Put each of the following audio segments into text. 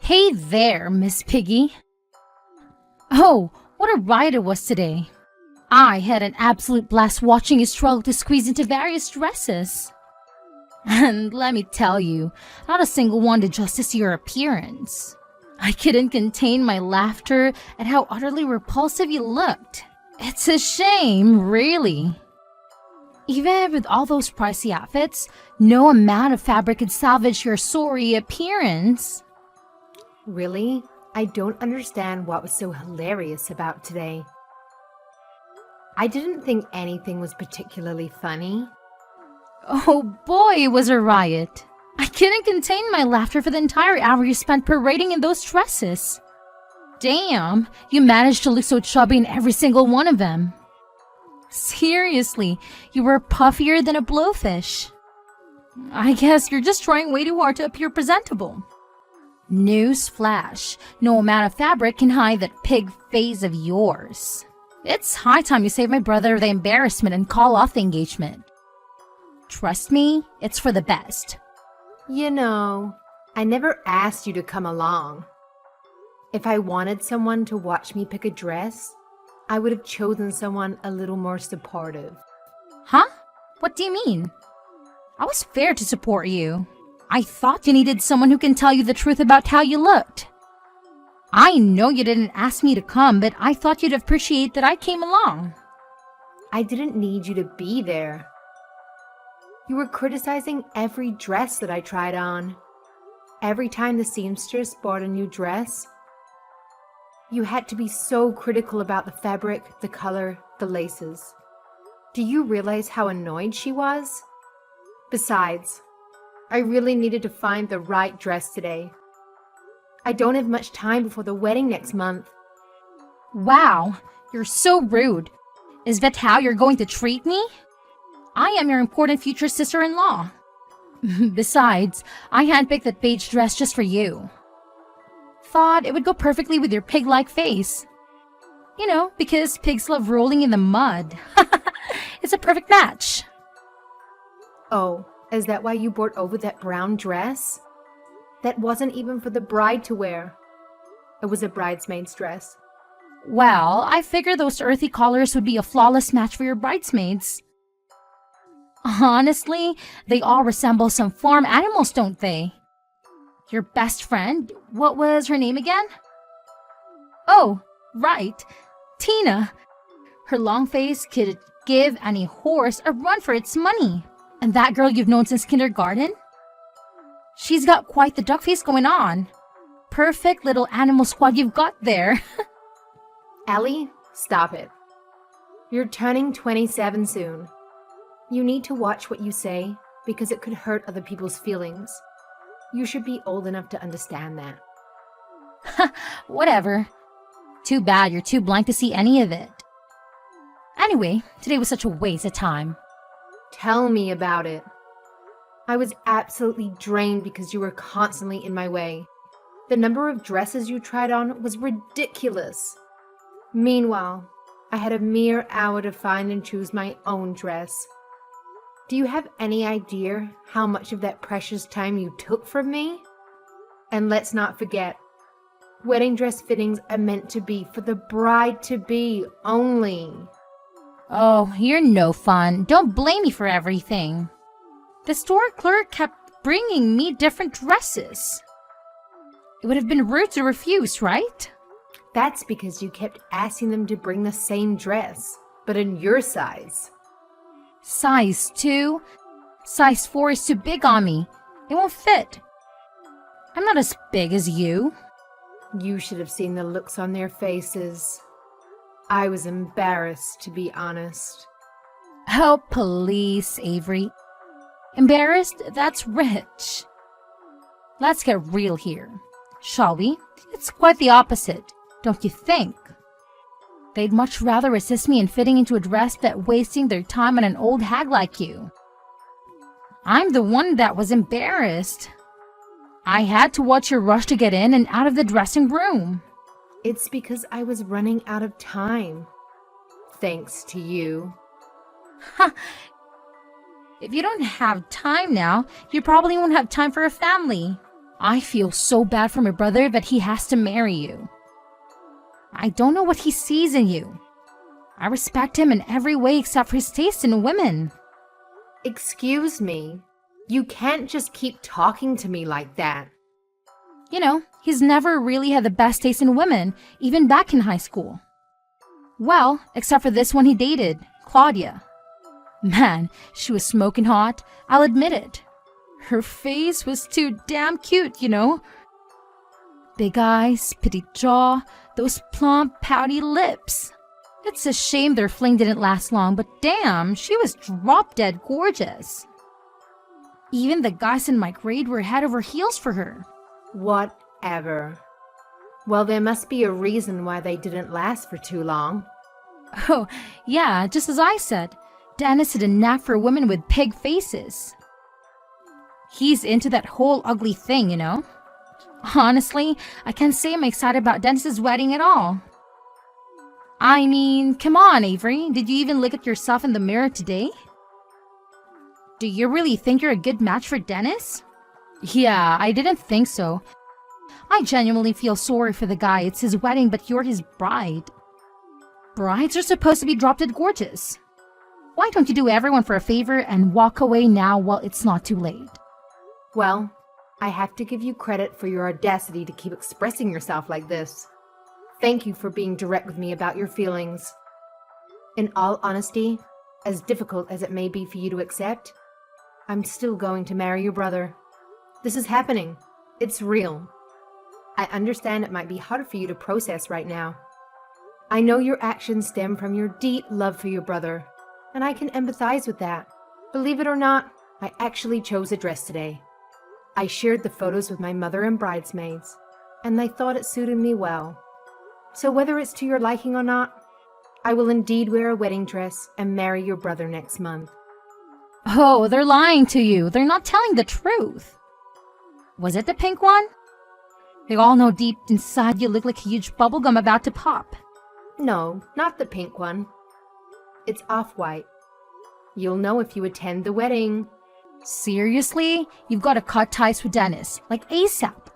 Hey there, Miss Piggy. Oh, what a riot it was today. I had an absolute blast watching you struggle to squeeze into various dresses. And let me tell you, not a single one did justice to your appearance. I couldn't contain my laughter at how utterly repulsive you looked. It's a shame, really. Even with all those pricey outfits, no amount of fabric could salvage your sorry appearance. Really? I don't understand what was so hilarious about today. I didn't think anything was particularly funny. Oh boy, it was a riot. I couldn't contain my laughter for the entire hour you spent parading in those dresses. Damn, you managed to look so chubby in every single one of them. Seriously, you were puffier than a blowfish. I guess you're just trying way too hard to appear presentable. News flash, no amount of fabric can hide that pig face of yours. It's high time you save my brother the embarrassment and call off the engagement. Trust me, it's for the best. You know, I never asked you to come along. If I wanted someone to watch me pick a dress, I would have chosen someone a little more supportive. Huh? What do you mean? I was fair to support you. I thought you needed someone who can tell you the truth about how you looked. I know you didn't ask me to come, but I thought you'd appreciate that I came along. I didn't need you to be there. You were criticizing every dress that I tried on. Every time the seamstress bought a new dress, you had to be so critical about the fabric, the color, the laces. Do you realize how annoyed she was? Besides, I really needed to find the right dress today. I don't have much time before the wedding next month. Wow, you're so rude. Is that how you're going to treat me? I am your important future sister-in-law. Besides, I handpicked that beige dress just for you. Thought it would go perfectly with your pig-like face. You know, because pigs love rolling in the mud. It's a perfect match. Oh, is that why you brought over that brown dress? That wasn't even for the bride to wear. It was a bridesmaid's dress. Well, I figured those earthy colors would be a flawless match for your bridesmaids. Honestly, they all resemble some farm animals, don't they? Your best friend, what was her name again? Oh, right, Tina. Her long face could give any horse a run for its money. And that girl you've known since kindergarten? She's got quite the duck face going on. Perfect little animal squad you've got there. Ellie, stop it. You're turning 27 soon. You need to watch what you say because it could hurt other people's feelings. You should be old enough to understand that. Whatever. Too bad you're too blind to see any of it. Anyway, today was such a waste of time. Tell me about it. I was absolutely drained because you were constantly in my way. The number of dresses you tried on was ridiculous. Meanwhile, I had a mere hour to find and choose my own dress. Do you have any idea how much of that precious time you took from me? And let's not forget, wedding dress fittings are meant to be for the bride-to-be only. Oh, you're no fun. Don't blame me for everything. The store clerk kept bringing me different dresses. It would have been rude to refuse, right? That's because you kept asking them to bring the same dress, but in your size. Size 2? Size 4 is too big on me. It won't fit. I'm not as big as you. You should have seen the looks on their faces. I was embarrassed, to be honest. Oh, please, Avery. Embarrassed? That's rich. Let's get real here, shall we? It's quite the opposite, don't you think? They'd much rather assist me in fitting into a dress than wasting their time on an old hag like you. I'm the one that was embarrassed. I had to watch your rush to get in and out of the dressing room. It's because I was running out of time. Thanks to you. Ha! If you don't have time now, you probably won't have time for a family. I feel so bad for my brother that he has to marry you. I don't know what he sees in you. I respect him in every way except for his taste in women. Excuse me. You can't just keep talking to me like that. You know, he's never really had the best taste in women, even back in high school. Well, except for this one he dated, Claudia. Man, she was smoking hot, I'll admit it. Her face was too damn cute, you know? Big eyes, petite jaw, those plump, pouty lips. It's a shame their fling didn't last long, but damn, she was drop-dead gorgeous. Even the guys in my grade were head over heels for her. Whatever. Well, there must be a reason why they didn't last for too long. Oh, yeah, just as I said, Dennis had a knack for women with pig faces. He's into that whole ugly thing, you know? Honestly, I can't say I'm excited about Dennis's wedding at all. I mean, come on, Avery. Did you even look at yourself in the mirror today? Do you really think you're a good match for Dennis? Yeah, I didn't think so. I genuinely feel sorry for the guy. It's his wedding, but you're his bride. Brides are supposed to be drop-dead gorgeous. Why don't you do everyone for a favor and walk away now while it's not too late? Well, I have to give you credit for your audacity to keep expressing yourself like this. Thank you for being direct with me about your feelings. In all honesty, as difficult as it may be for you to accept, I'm still going to marry your brother. This is happening. It's real. I understand it might be hard for you to process right now. I know your actions stem from your deep love for your brother, and I can empathize with that. Believe it or not, I actually chose a dress today. I shared the photos with my mother and bridesmaids, and they thought it suited me well. So whether it's to your liking or not, I will indeed wear a wedding dress and marry your brother next month. Oh, they're lying to you. They're not telling the truth. Was it the pink one? They all know deep inside you look like a huge bubblegum about to pop. No, not the pink one. It's off-white. You'll know if you attend the wedding. Seriously? You've got to cut ties with Dennis, like ASAP.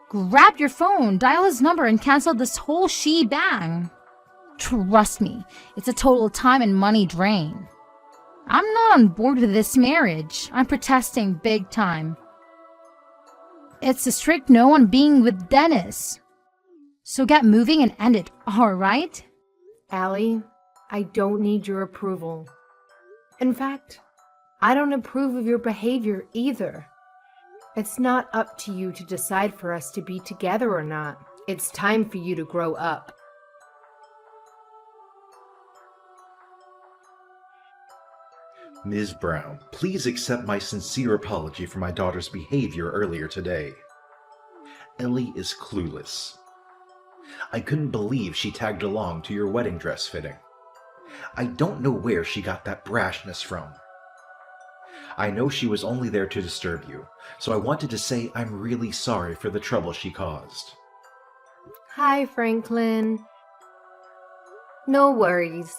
Grab your phone, dial his number, and cancel this whole shebang. Trust me, it's a total time and money drain. I'm not on board with this marriage. I'm protesting big time. It's a strict no on being with Dennis. So get moving and end it, alright? Allie, I don't need your approval. In fact, I don't approve of your behavior either. It's not up to you to decide for us to be together or not. It's time for you to grow up. Ms. Brown, please accept my sincere apology for my daughter's behavior earlier today. Ellie is clueless. I couldn't believe she tagged along to your wedding dress fitting. I don't know where she got that brashness from. I know she was only there to disturb you, so I wanted to say I'm really sorry for the trouble she caused. Hi, Franklin. No worries.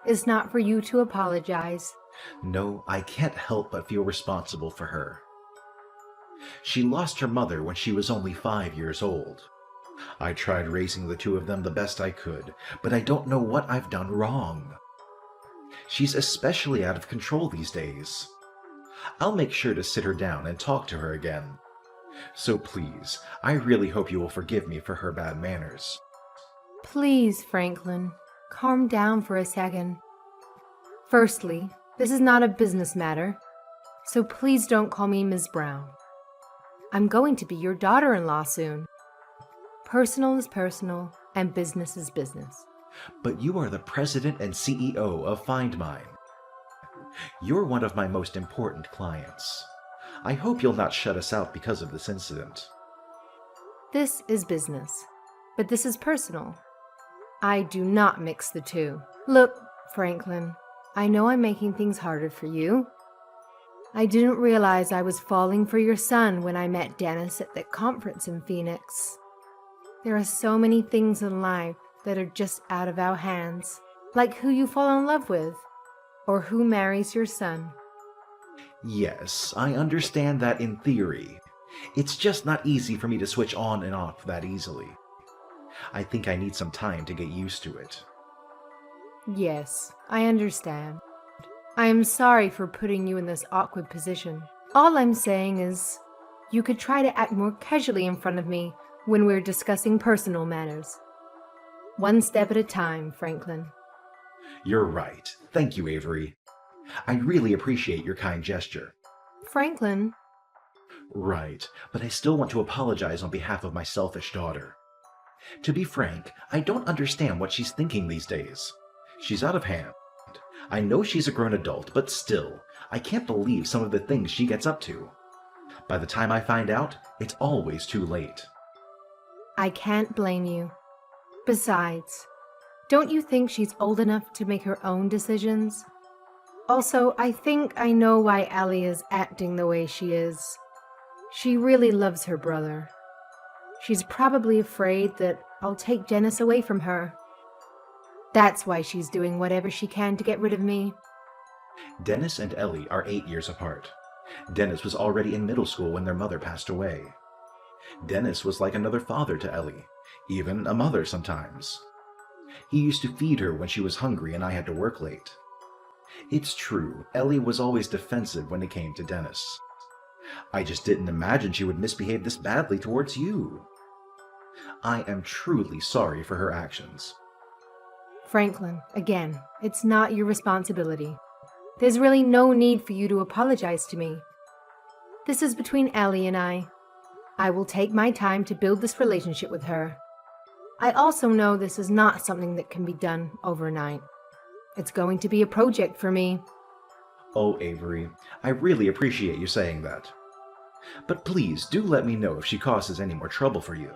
It's not for you to apologize. No, I can't help but feel responsible for her. She lost her mother when she was only 5 years old. I tried raising the two of them the best I could, but I don't know what I've done wrong. She's especially out of control these days. I'll make sure to sit her down and talk to her again. So please, I really hope you will forgive me for her bad manners. Please, Franklin, calm down for a second. Firstly, this is not a business matter, so please don't call me Ms. Brown. I'm going to be your daughter-in-law soon. Personal is personal, and business is business. But you are the president and CEO of Find Mine. You're one of my most important clients. I hope you'll not shut us out because of this incident. This is business, but this is personal. I do not mix the two. Look, Franklin, I know I'm making things harder for you. I didn't realize I was falling for your son when I met Dennis at that conference in Phoenix. There are so many things in life that are just out of our hands, like who you fall in love with, or who marries your son. Yes, I understand that in theory. It's just not easy for me to switch on and off that easily. I think I need some time to get used to it. Yes, I understand. I am sorry for putting you in this awkward position. All I'm saying is, you could try to act more casually in front of me when we're discussing personal matters. One step at a time, Franklin. You're right. Thank you, Avery. I really appreciate your kind gesture. Franklin, Right, but I still want to apologize on behalf of my selfish daughter. To be frank, I don't understand what she's thinking these days. She's out of hand. I know she's a grown adult, but still, I can't believe some of the things she gets up to. By the time I find out, it's always too late. I can't blame you. Besides, don't you think she's old enough to make her own decisions? Also, I think I know why Allie is acting the way she is. She really loves her brother. She's probably afraid that I'll take Dennis away from her. That's why she's doing whatever she can to get rid of me. Dennis and Ellie are 8 years apart. Dennis was already in middle school when their mother passed away. Dennis was like another father to Ellie, even a mother sometimes. He used to feed her when she was hungry and I had to work late. It's true, Ellie was always defensive when it came to Dennis. I just didn't imagine she would misbehave this badly towards you. I am truly sorry for her actions. Franklin, again, it's not your responsibility. There's really no need for you to apologize to me. This is between Ellie and I. I will take my time to build this relationship with her. I also know this is not something that can be done overnight. It's going to be a project for me. Oh, Avery, I really appreciate you saying that. But please do let me know if she causes any more trouble for you.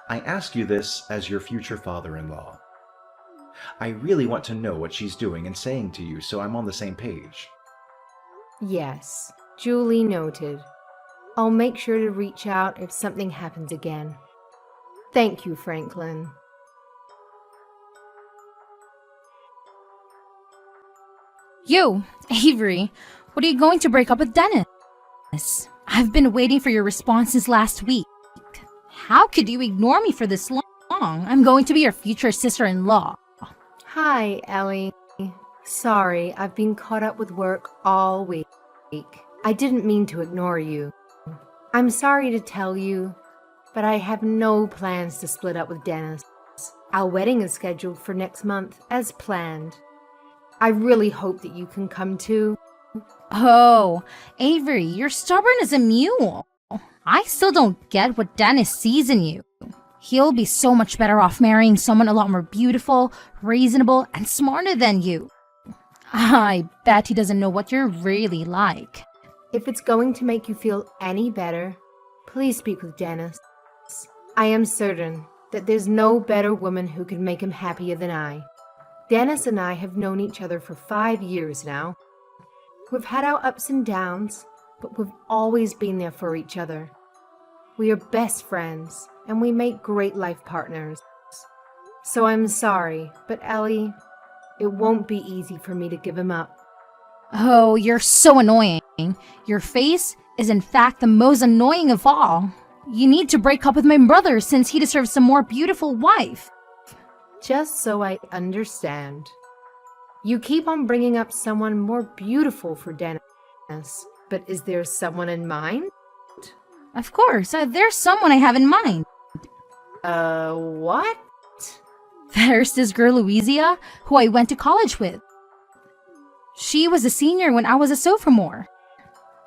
I ask you this as your future father-in-law. I really want to know what she's doing and saying to you so I'm on the same page. Yes, duly noted. I'll make sure to reach out if something happens again. Thank you, Franklin. You, Avery, what are you going to break up with Dennis? I've been waiting for your response since last week. How could you ignore me for this long? I'm going to be your future sister-in-law. Hi, Ellie. Sorry, I've been caught up with work all week. I didn't mean to ignore you. I'm sorry to tell you, but I have no plans to split up with Dennis. Our wedding is scheduled for next month, as planned. I really hope that you can come too. Oh, Avery, you're stubborn as a mule. I still don't get what Dennis sees in you. He'll be so much better off marrying someone a lot more beautiful, reasonable, and smarter than you. I bet he doesn't know what you're really like. If it's going to make you feel any better, please speak with Dennis. I am certain that there's no better woman who could make him happier than I. Dennis and I have known each other for 5 years now. We've had our ups and downs, but we've always been there for each other. We are best friends, and we make great life partners. So I'm sorry, but Ellie, it won't be easy for me to give him up. Oh, you're so annoying. Your face is in fact the most annoying of all. You need to break up with my brother since he deserves a more beautiful wife. Just so I understand. You keep on bringing up someone more beautiful for Dennis, but is there someone in mind? Of course, there's someone I have in mind. What? There's this girl Louisa who I went to college with. She was a senior when I was a sophomore.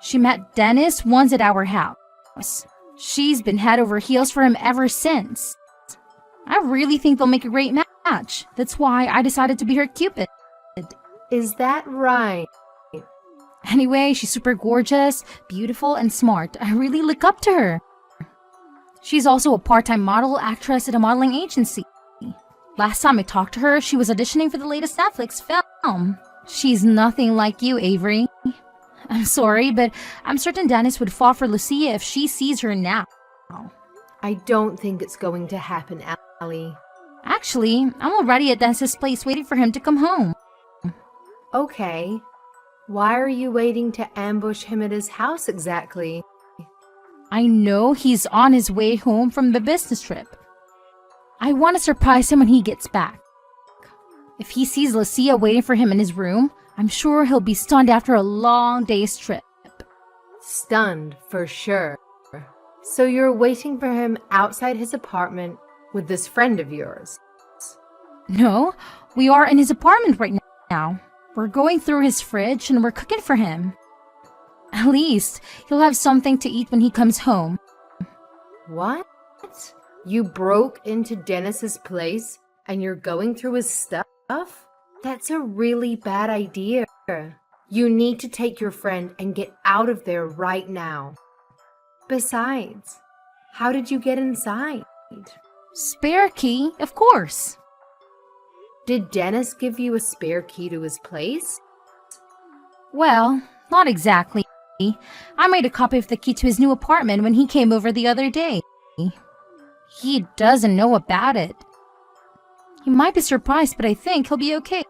She met Dennis once at our house. She's been head over heels for him ever since. I really think they'll make a great match. That's why I decided to be her Cupid. Is that right? Anyway, she's super gorgeous, beautiful, and smart. I really look up to her. She's also a part-time model actress at a modeling agency. Last time I talked to her, she was auditioning for the latest Netflix film. She's nothing like you, Avery. I'm sorry, but I'm certain Dennis would fall for Lucia if she sees her now. I don't think it's going to happen, Ellie. Actually, I'm already at Dennis's place waiting for him to come home. Okay. Why are you waiting to ambush him at his house exactly? I know he's on his way home from the business trip. I want to surprise him when he gets back. If he sees Lucia waiting for him in his room, I'm sure he'll be stunned after a long day's trip. Stunned, for sure. So you're waiting for him outside his apartment with this friend of yours? No, we are in his apartment right now. We're going through his fridge and we're cooking for him. At least he'll have something to eat when he comes home. What? You broke into Dennis's place and you're going through his stuff? That's a really bad idea. You need to take your friend and get out of there right now. Besides, how did you get inside? Spare key, of course. Did Dennis give you a spare key to his place? Well, not exactly. I made a copy of the key to his new apartment when he came over the other day. He doesn't know about it. He might be surprised, but I think he'll be okay.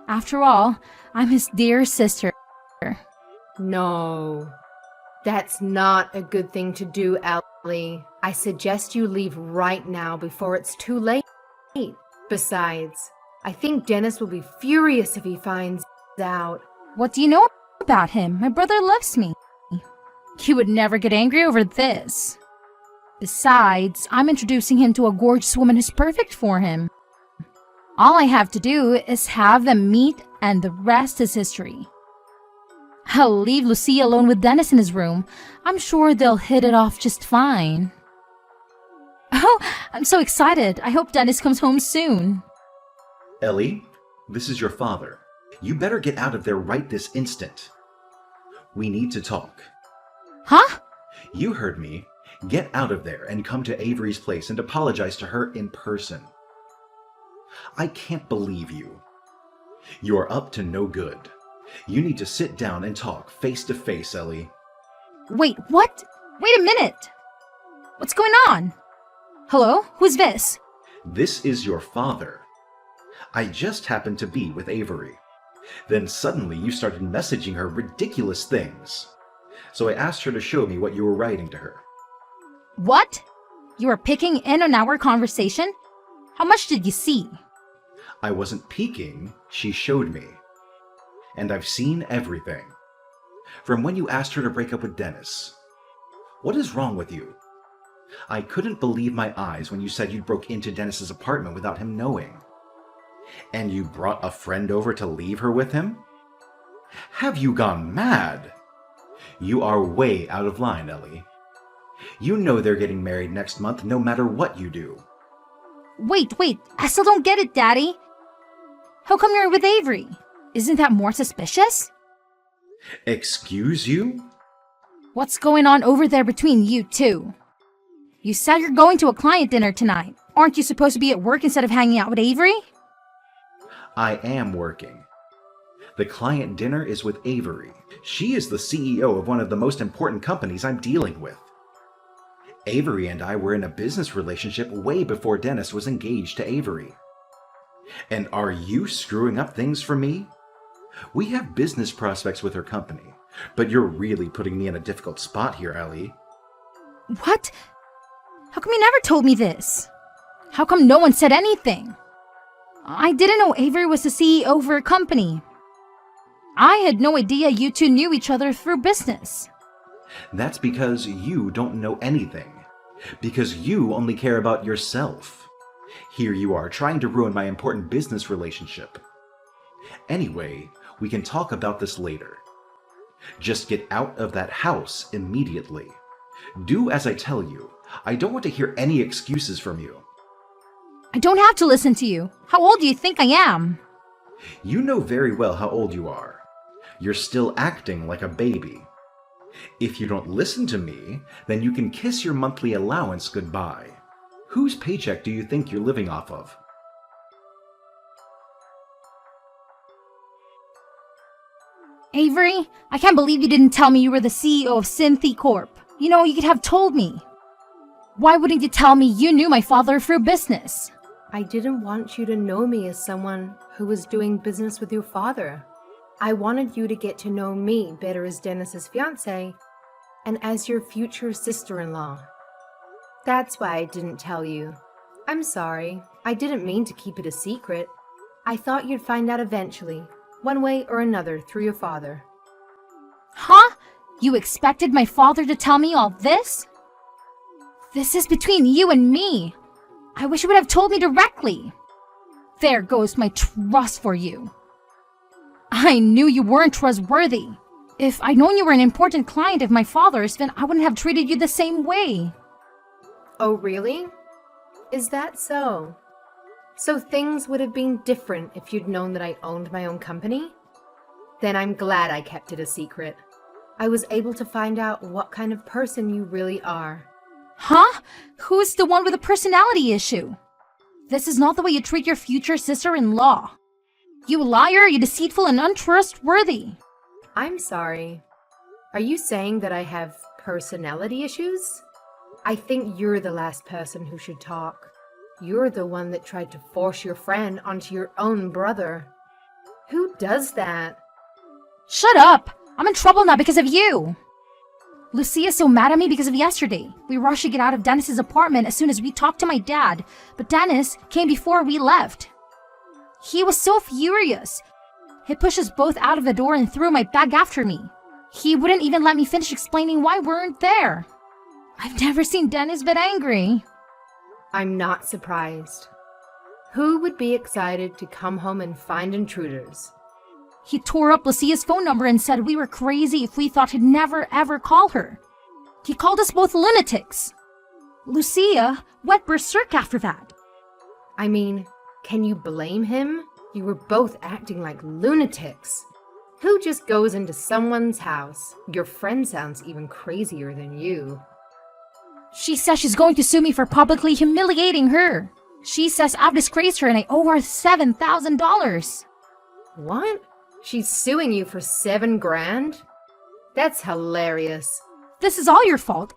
After all, I'm his dear sister. No, that's not a good thing to do, Ellie. I suggest you leave right now before it's too late. Besides, I think Dennis will be furious if he finds out. What do you know about him? My brother loves me. He would never get angry over this. Besides, I'm introducing him to a gorgeous woman who's perfect for him. All I have to do is have them meet, and the rest is history. I'll leave Lucia alone with Dennis in his room. I'm sure they'll hit it off just fine. Oh, I'm so excited. I hope Dennis comes home soon. Ellie, this is your father. You better get out of there right this instant. We need to talk. Huh? You heard me. Get out of there and come to Avery's place and apologize to her in person. I can't believe you. You're up to no good. You need to sit down and talk face to face, Ellie. Wait, what? Wait a minute! What's going on? Hello? Who's this? This is your father. I just happened to be with Avery. Then suddenly you started messaging her ridiculous things. So I asked her to show me what you were writing to her. What? You were picking in on our conversation? How much did you see? I wasn't peeking, she showed me. And I've seen everything. From when you asked her to break up with Dennis. What is wrong with you? I couldn't believe my eyes when you said you broke into Dennis's apartment without him knowing. And you brought a friend over to leave her with him? Have you gone mad? You are way out of line, Ellie. You know they're getting married next month no matter what you do. Wait, I still don't get it, Daddy. How come you're with Avery? Isn't that more suspicious? Excuse you? What's going on over there between you two? You said you're going to a client dinner tonight. Aren't you supposed to be at work instead of hanging out with Avery? I am working. The client dinner is with Avery. She is the CEO of one of the most important companies I'm dealing with. Avery and I were in a business relationship way before Dennis was engaged to Avery. And are you screwing up things for me? We have business prospects with her company, but you're really putting me in a difficult spot here, Ellie. What? How come you never told me this? How come no one said anything? I didn't know Avery was the CEO of her company. I had no idea you two knew each other through business. That's because you don't know anything. Because you only care about yourself. Here you are trying to ruin my important business relationship. Anyway, we can talk about this later. Just get out of that house immediately. Do as I tell you. I don't want to hear any excuses from you. I don't have to listen to you. How old do you think I am? You know very well how old you are. You're still acting like a baby. If you don't listen to me, then you can kiss your monthly allowance goodbye. Whose paycheck do you think you're living off of? Avery, I can't believe you didn't tell me you were the CEO of Synthy Corp. You know, you could have told me. Why wouldn't you tell me you knew my father through business? I didn't want you to know me as someone who was doing business with your father. I wanted you to get to know me better as Dennis's fiancée and as your future sister-in-law. That's why I didn't tell you. I'm sorry. I didn't mean to keep it a secret. I thought you'd find out eventually, one way or another, through your father. Huh? You expected my father to tell me all this? This is between you and me. I wish you would have told me directly. There goes my trust for you. I knew you weren't trustworthy. If I'd known you were an important client of my father's, then I wouldn't have treated you the same way. Oh, really? Is that so? So things would have been different if you'd known that I owned my own company? Then I'm glad I kept it a secret. I was able to find out what kind of person you really are. Huh? Who's the one with a personality issue? This is not the way you treat your future sister-in-law. You liar, you deceitful and untrustworthy. I'm sorry. Are you saying that I have personality issues? I think you're the last person who should talk. You're the one that tried to force your friend onto your own brother. Who does that? Shut up! I'm in trouble now because of you! Lucia's so mad at me because of yesterday. We rushed to get out of Dennis's apartment as soon as we talked to my dad, but Dennis came before we left. He was so furious. He pushed us both out of the door and threw my bag after me. He wouldn't even let me finish explaining why we weren't there. I've never seen Dennis but angry. I'm not surprised. Who would be excited to come home and find intruders? He tore up Lucia's phone number and said we were crazy if we thought he'd never ever call her. He called us both lunatics. Lucia went berserk after that. I mean, can you blame him? You were both acting like lunatics. Who just goes into someone's house? Your friend sounds even crazier than you. She says she's going to sue me for publicly humiliating her. She says I've disgraced her and I owe her $7,000. What? She's suing you for $7,000? That's hilarious. This is all your fault.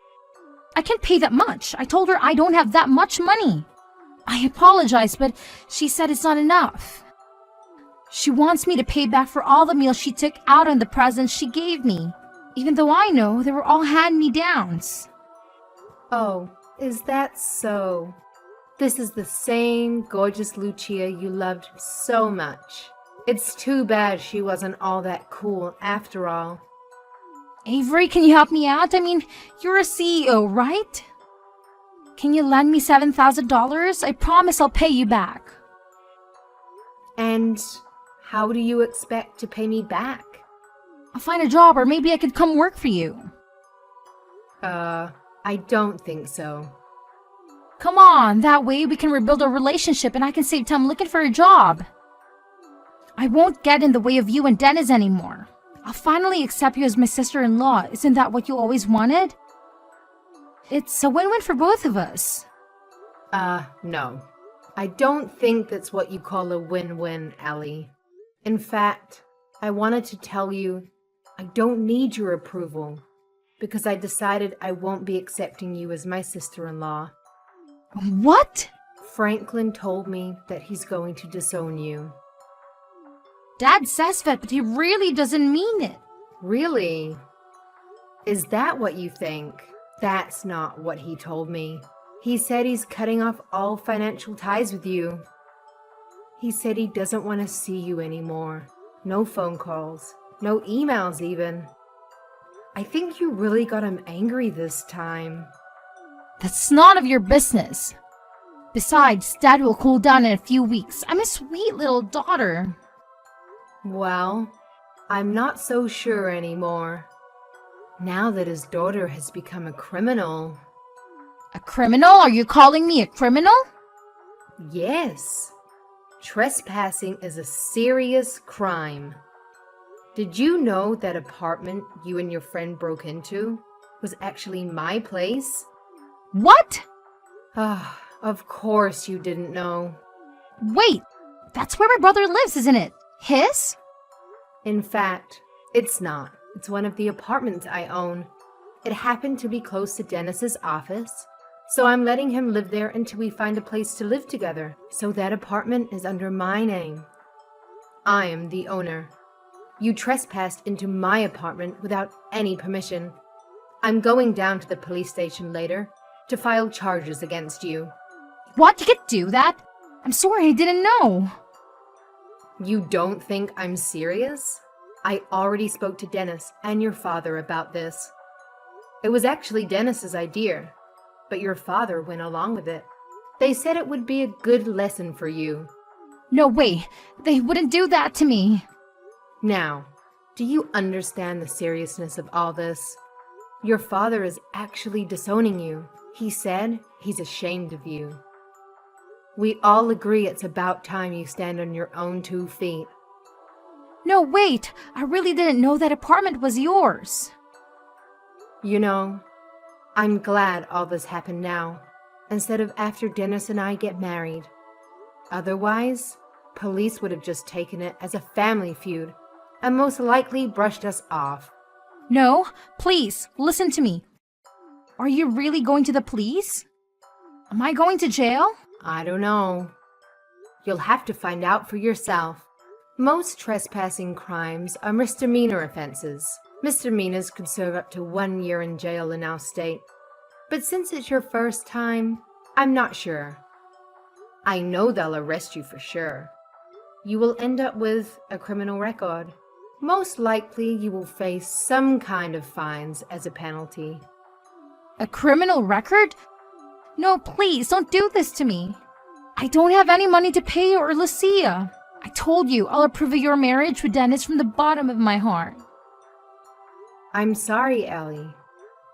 I can't pay that much. I told her I don't have that much money. I apologized, but she said it's not enough. She wants me to pay back for all the meals she took out on the presents she gave me, even though I know they were all hand-me-downs. Oh, is that so? This is the same gorgeous Lucia you loved so much. It's too bad she wasn't all that cool after all. Avery, can you help me out? I mean, you're a CEO, right? Can you lend me $7,000? I promise I'll pay you back. And how do you expect to pay me back? I'll find a job or maybe I could come work for you. I don't think so. Come on, that way we can rebuild our relationship and I can save time looking for a job. I won't get in the way of you and Dennis anymore. I'll finally accept you as my sister-in-law. Isn't that what you always wanted? It's a win-win for both of us. No. I don't think that's what you call a win-win, Ellie. In fact, I wanted to tell you I don't need your approval because I decided I won't be accepting you as my sister-in-law. What? Franklin told me that he's going to disown you. Dad says that, but he really doesn't mean it. Really? Is that what you think? That's not what he told me. He said he's cutting off all financial ties with you. He said he doesn't want to see you anymore. No phone calls, no emails even. I think you really got him angry this time. That's none of your business. Besides, Dad will cool down in a few weeks. I'm a sweet little daughter. Well, I'm not so sure anymore. Now that his daughter has become a criminal. A criminal? Are you calling me a criminal? Yes. Trespassing is a serious crime. Did you know that apartment you and your friend broke into was actually my place? What? Ah, of course you didn't know. Wait, that's where my brother lives, isn't it? His? In fact, it's not. It's one of the apartments I own. It happened to be close to Dennis's office, so I'm letting him live there until we find a place to live together. So that apartment is under my name. I am the owner. You trespassed into my apartment without any permission. I'm going down to the police station later to file charges against you. What? You could do that? I'm sorry, I didn't know. You don't think I'm serious? I already spoke to Dennis and your father about this. It was actually Dennis's idea, but your father went along with it. They said it would be a good lesson for you. No way, they wouldn't do that to me. Now, do you understand the seriousness of all this? Your father is actually disowning you. He said he's ashamed of you. We all agree it's about time you stand on your own 2 feet. No, wait, I really didn't know that apartment was yours. You know, I'm glad all this happened now, instead of after Dennis and I get married. Otherwise, police would have just taken it as a family feud and most likely brushed us off. No, please, listen to me. Are you really going to the police? Am I going to jail? I don't know. You'll have to find out for yourself. Most trespassing crimes are misdemeanor offenses. Misdemeanors could serve up to 1 year in jail in our state. But since it's your first time, I'm not sure. I know they'll arrest you for sure. You will end up with a criminal record. Most likely you will face some kind of fines as a penalty. A criminal record? No, please, don't do this to me. I don't have any money to pay you or Lucia. I told you I'll approve of your marriage with Dennis from the bottom of my heart. I'm sorry, Ellie.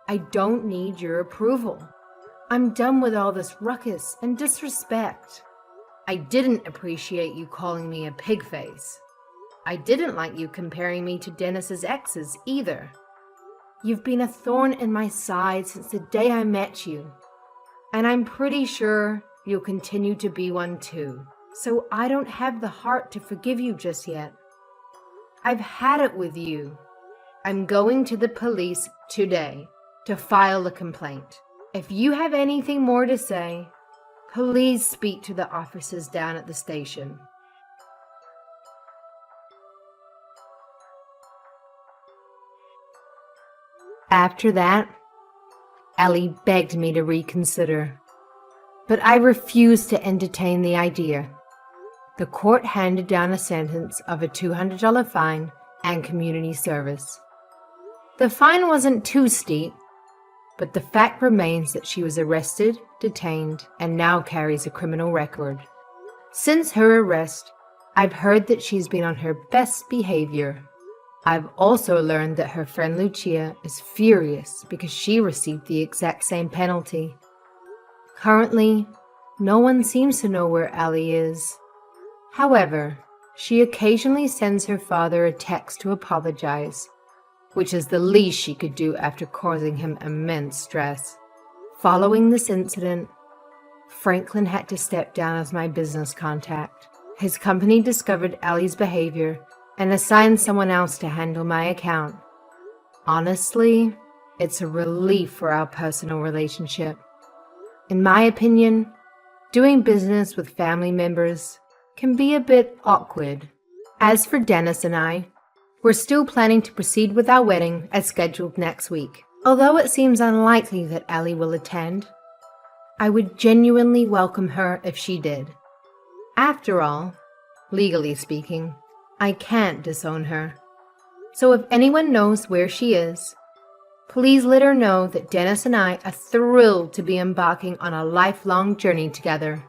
I don't need your approval. I'm done with all this ruckus and disrespect. I didn't appreciate you calling me a pig face. I didn't like you comparing me to Dennis's exes either. You've been a thorn in my side since the day I met you. And I'm pretty sure you'll continue to be one too. So I don't have the heart to forgive you just yet. I've had it with you. I'm going to the police today to file a complaint. If you have anything more to say, please speak to the officers down at the station. After that, Ellie begged me to reconsider, but I refused to entertain the idea. The court handed down a sentence of a $200 fine and community service. The fine wasn't too steep, but the fact remains that she was arrested, detained, and now carries a criminal record. Since her arrest, I've heard that she's been on her best behavior. I've also learned that her friend Lucia is furious because she received the exact same penalty. Currently, no one seems to know where Ellie is. However, she occasionally sends her father a text to apologize, which is the least she could do after causing him immense stress. Following this incident, Franklin had to step down as my business contact. His company discovered Ellie's behavior and assigned someone else to handle my account. Honestly, it's a relief for our personal relationship. In my opinion, doing business with family members can be a bit awkward. As for Dennis and I, we're still planning to proceed with our wedding as scheduled next week. Although it seems unlikely that Ellie will attend, I would genuinely welcome her if she did. After all, legally speaking, I can't disown her. So if anyone knows where she is, please let her know that Dennis and I are thrilled to be embarking on a lifelong journey together.